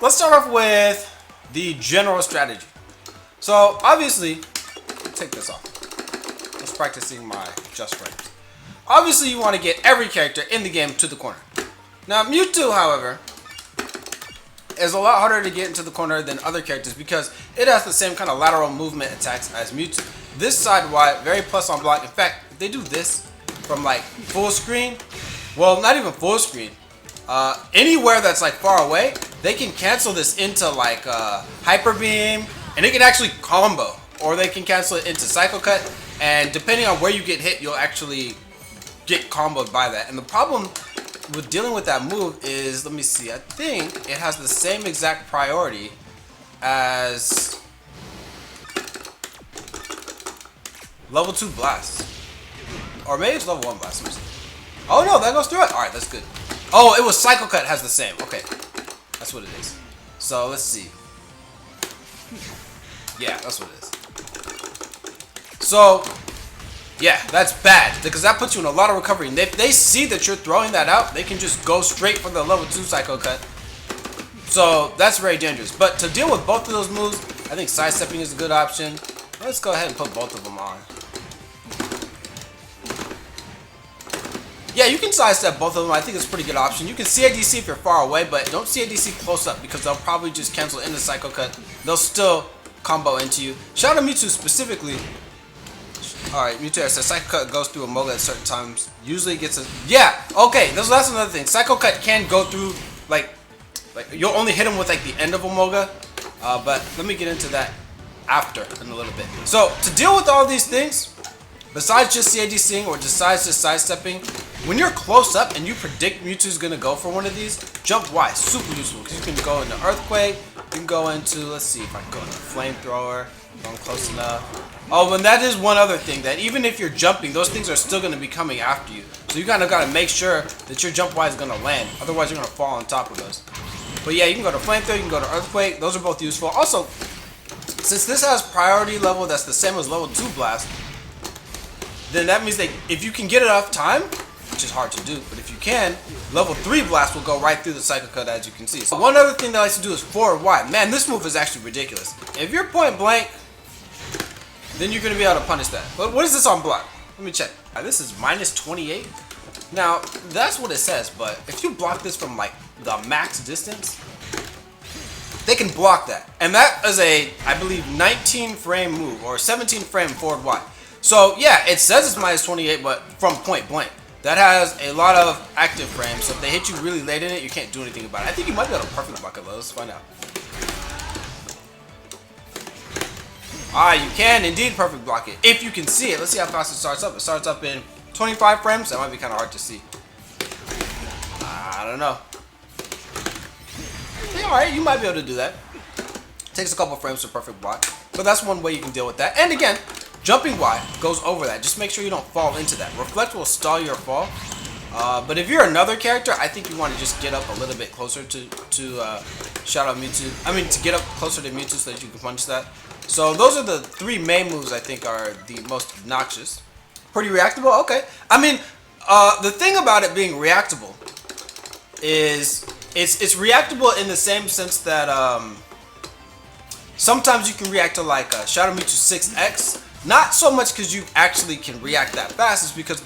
let's start off with the general strategy. So obviously, take this off. Let's practicing my just frames. Obviously, you want to get every character in the game to the corner. Now, Mewtwo, however, is a lot harder to get into the corner than other characters because it has the same kind of lateral movement attacks as Mewtwo. This side Y, very plus on block. In fact, if they do this from like full screen, well, not even full screen, anywhere that's like far away, they can cancel this into like Hyper Beam, and it can actually combo, or they can cancel it into Psycho Cut, and depending on where you get hit, you'll actually get comboed by that. And the problem with dealing with that move is, let me see, I think it has the same exact priority as level 2 Blast. Or maybe it's level 1 Blast. Oh no, that goes through it. Alright, that's good. Oh, it was Psycho Cut has the same. Okay. That's what it is. So let's see. Yeah, that's what it is. So yeah, that's bad because that puts you in a lot of recovery. And if they see that you're throwing that out, they can just go straight for the level 2 Psycho Cut. So that's very dangerous. But to deal with both of those moves, I think sidestepping is a good option. Let's go ahead and put both of them on. Yeah, you can sidestep both of them. I think it's a pretty good option. You can CADC if you're far away, but don't CADC close up because they'll probably just cancel into Psycho Cut. They'll still combo into you. Shout out Mewtwo specifically. Alright, Mewtater says Psycho Cut goes through a Moga at certain times. Usually gets a... Yeah, okay, that's another thing. Psycho Cut can go through, like you'll only hit him with like the end of a Moga. But let me get into that after in a little bit. So, to deal with all these things, besides just CADCing or besides just sidestepping, when you're close up and you predict Mewtwo's gonna go for one of these, jump Y, super useful because you can go into Earthquake, you can go into, let's see if I can go into Flamethrower, if I'm close enough. Oh, and that is one other thing, that even if you're jumping, those things are still gonna be coming after you. So you kind of gotta make sure that your jump Y is gonna land, otherwise you're gonna fall on top of those. But yeah, you can go to Flamethrower, you can go to Earthquake, those are both useful. Also, since this has priority level that's the same as level 2 Blast, then that means that if you can get enough time, which is hard to do, but if you can, level 3 Blast will go right through the Psycho Cut, as you can see. So one other thing that I like to do is forward Y. Man, this move is actually ridiculous. If you're point blank, then you're going to be able to punish that. But what is this on block? Let me check. This is minus 28. Now, that's what it says, but if you block this from like the max distance, they can block that. And that is a, I believe, 19 frame move, or 17 frame forward Y. So yeah, it says it's minus 28, but from point blank. That has a lot of active frames, so if they hit you really late in it, you can't do anything about it. I think you might be able to perfect block it. Let's find out. You can indeed perfect block it, if you can see it. Let's see how fast it starts up. It starts up in 25 frames. That might be kind of hard to see. I don't know. Yeah, alright, you might be able to do that. Takes a couple frames to perfect block, but that's one way you can deal with that. And again, jumping Y goes over that. Just make sure you don't fall into that. Reflect will stall your fall. But if you're another character, I think you want to just get up a little bit closer to shout out Mewtwo. I mean, to get up closer to Mewtwo so that you can punch that. So those are the 3 main moves I think are the most obnoxious. Pretty reactable? Okay. I mean, the thing about it being reactable is it's reactable in the same sense that sometimes you can react to like Shadow Mewtwo 6X. Not so much because you actually can react that fast, it's because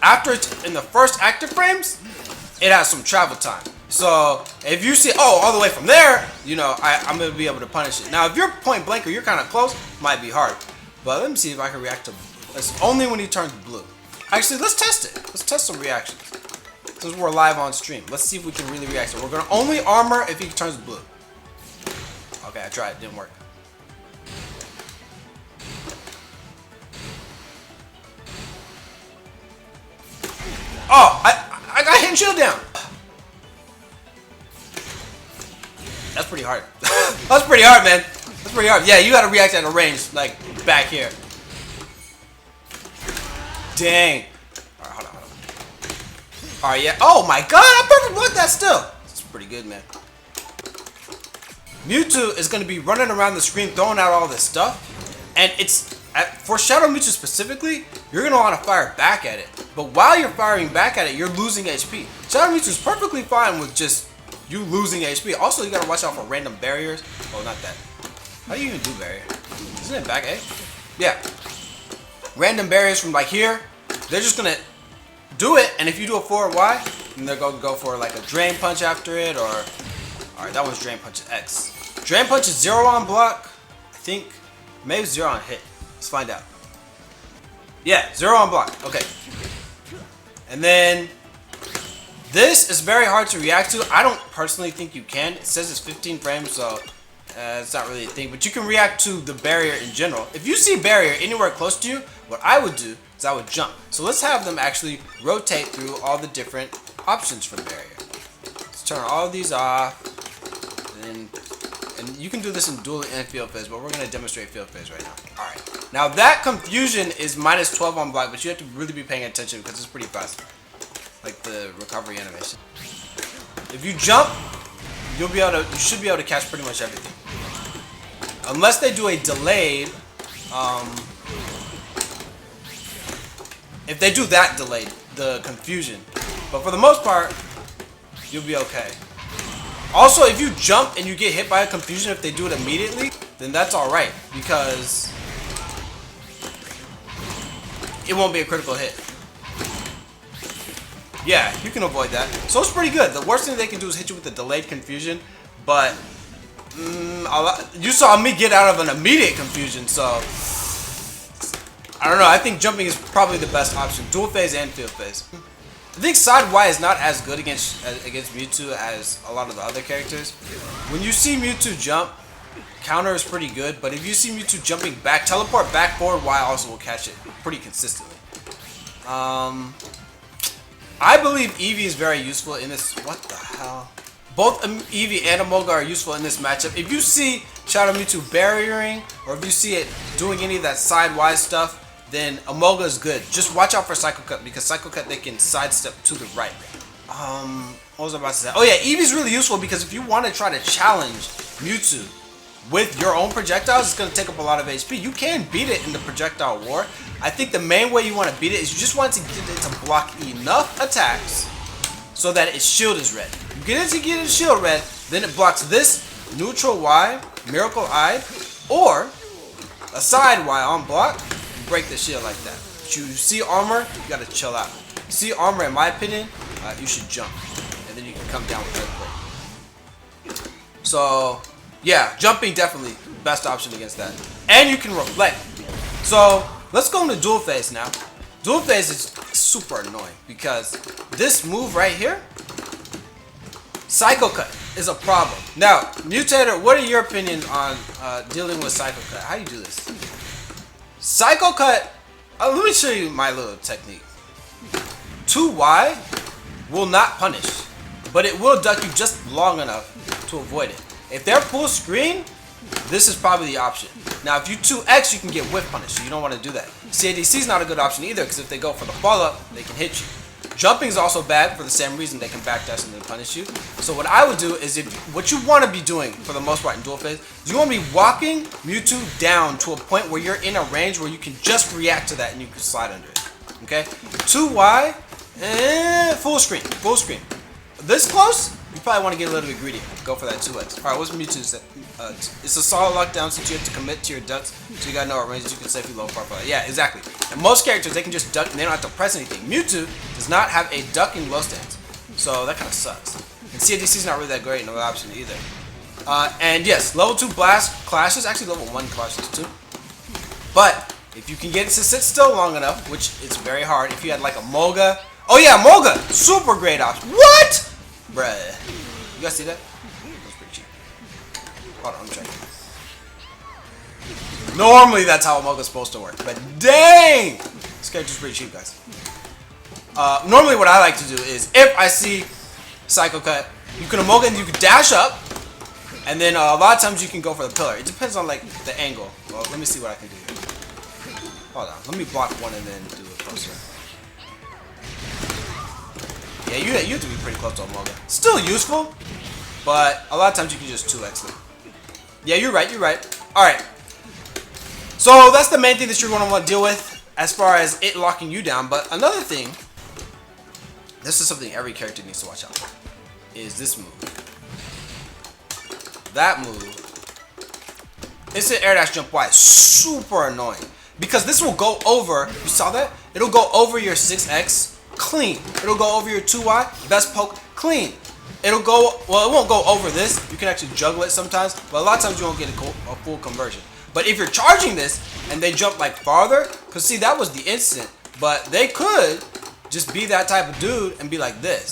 after it's in the first active frames, it has some travel time. So if you see, oh, all the way from there, you know, I'm going to be able to punish it. Now, if you're point blank or you're kind of close, it might be hard. But let me see if I can react to, it's only when he turns blue. Actually, let's test it. Let's test some reactions. Since we're live on stream, let's see if we can really react. So we're going to only armor if he turns blue. Okay, I tried. It didn't work. Oh, I got hit and shield down. That's pretty hard. That's pretty hard, man. That's pretty hard. Yeah, you gotta react at a range, like back here. Dang. Alright, hold on. Alright, yeah. Oh my god, I perfect blocked that still. That's pretty good, man. Mewtwo is gonna be running around the screen throwing out all this stuff. And it's for Shadow Mewtwo specifically, you're gonna want to fire back at it. But while you're firing back at it, you're losing HP. Shadow Mewtwo is perfectly fine with just you losing HP. Also, you gotta watch out for random barriers. Oh, not that. How do you even do barrier? Isn't it back A? Yeah. Random barriers from like here. They're just gonna do it, and if you do a forward Y, then they're gonna go for like a drain punch after it, or alright, that one's drain punch X. Drain punch is 0 on block. I think maybe 0 on hit. Let's find out. Yeah, 0 on block. Okay. And then this is very hard to react to. I don't personally think you can. It says it's 15 frames, so it's not really a thing. But you can react to the barrier in general. If you see barrier anywhere close to you, what I would do is I would jump. So let's have them actually rotate through all the different options for barrier. Let's turn all of these off. And you can do this in dual and field phase, but we're going to demonstrate field phase right now. Alright. Now that confusion is minus 12 on block, but you have to really be paying attention because it's pretty fast. Like the recovery animation. If you jump, you should be able to catch pretty much everything. Unless they do a delayed, if they do that delayed, the confusion. But for the most part, you'll be okay. Also, if you jump and you get hit by a confusion, if they do it immediately, then that's alright, because it won't be a critical hit. Yeah, you can avoid that. So it's pretty good. The worst thing they can do is hit you with a delayed confusion, but you saw me get out of an immediate confusion, so I don't know. I think jumping is probably the best option. Dual phase and field phase. I think side Y is not as good against Mewtwo as a lot of the other characters. When you see Mewtwo jump, counter is pretty good, but if you see Mewtwo jumping back, teleport back forward, Y also will catch it pretty consistently. I believe Eevee is very useful in this. What the hell? Both Eevee and Emolga are useful in this matchup. If you see Shadow Mewtwo barriering, or if you see it doing any of that side Y stuff, then Emolga is good. Just watch out for Psycho Cut, because Psycho Cut they can sidestep to the right. What was I about to say? Oh yeah, Eevee's really useful because if you want to try to challenge Mewtwo with your own projectiles, it's going to take up a lot of HP. You can beat it in the projectile war. I think the main way you want to beat it is you just want to get it to block enough attacks so that its shield is red. You get it to get its shield red, then it blocks this neutral Y, Miracle Eye, or a side Y on block. Break the shield like that. You see armor, you gotta chill out. See armor, in my opinion, you should jump, and then you can come down with earthquake. So yeah, jumping definitely best option against that, and you can reflect. So let's go into dual phase now. Dual phase is super annoying because this move right here, Psycho Cut, is a problem. Now, Mewtater, what are your opinions on dealing with Psycho Cut? How do you do this? Psycho Cut, let me show you my little technique. 2Y will not punish, but it will duck you just long enough to avoid it. If they're full screen, this is probably the option. Now, if you 2X, you can get whiff punish, so you don't want to do that. CADC is not a good option either, because if they go for the follow-up, they can hit you. Jumping is also bad for the same reason. They can backdash and then punish you. So what I would do is, what you want to be doing for the most part in dual phase, is you want to be walking Mewtwo down to a point where you're in a range where you can just react to that and you can slide under it. Okay? 2Y, full screen, full screen. This close, you probably want to get a little bit greedy. Go for that 2X. Alright, what's Mewtwo's? It's a solid lockdown since you have to commit to your ducks, so you gotta know what ranges you can safely low far play. Yeah, exactly. And most characters, they can just duck and they don't have to press anything. Mewtwo does not have a ducking low stance, so that kind of sucks. And CADC is not really that great, no option either. And yes, level 2 blast clashes, actually level 1 clashes too. But if you can get it to sit still long enough, which it's very hard, if you had like a Emolga. Oh yeah, Emolga! Super great option. What? Bruh. You guys see that? That's pretty cheap. Hold on, I'm checking. Normally that's how Emolga's supposed to work, but dang! This character's pretty cheap, guys. Normally what I like to do is, if I see Psycho Cut, you can Emolga and you can dash up, and then a lot of times you can go for the pillar. It depends on like the angle. Well, let me see what I can do here. Hold on, let me block one and then do it closer. Yeah, you have to be pretty close to Emolga. Still useful, but a lot of times you can just 2X it. Yeah, you're right, you're right. Alright. So that's the main thing that you're going to want to deal with as far as it locking you down. But another thing, this is something every character needs to watch out for, is this move. that move, instant air dash jump Y, super annoying. Because this will go over, you saw that? It'll go over your 6X, clean. It'll go over your 2Y, best poke, clean. It'll go, well, it won't go over this. You can actually juggle it sometimes, but a lot of times you won't get a full conversion. But if you're charging this and they jump like farther, because see, that was the instant, but they could just be that type of dude and be like this.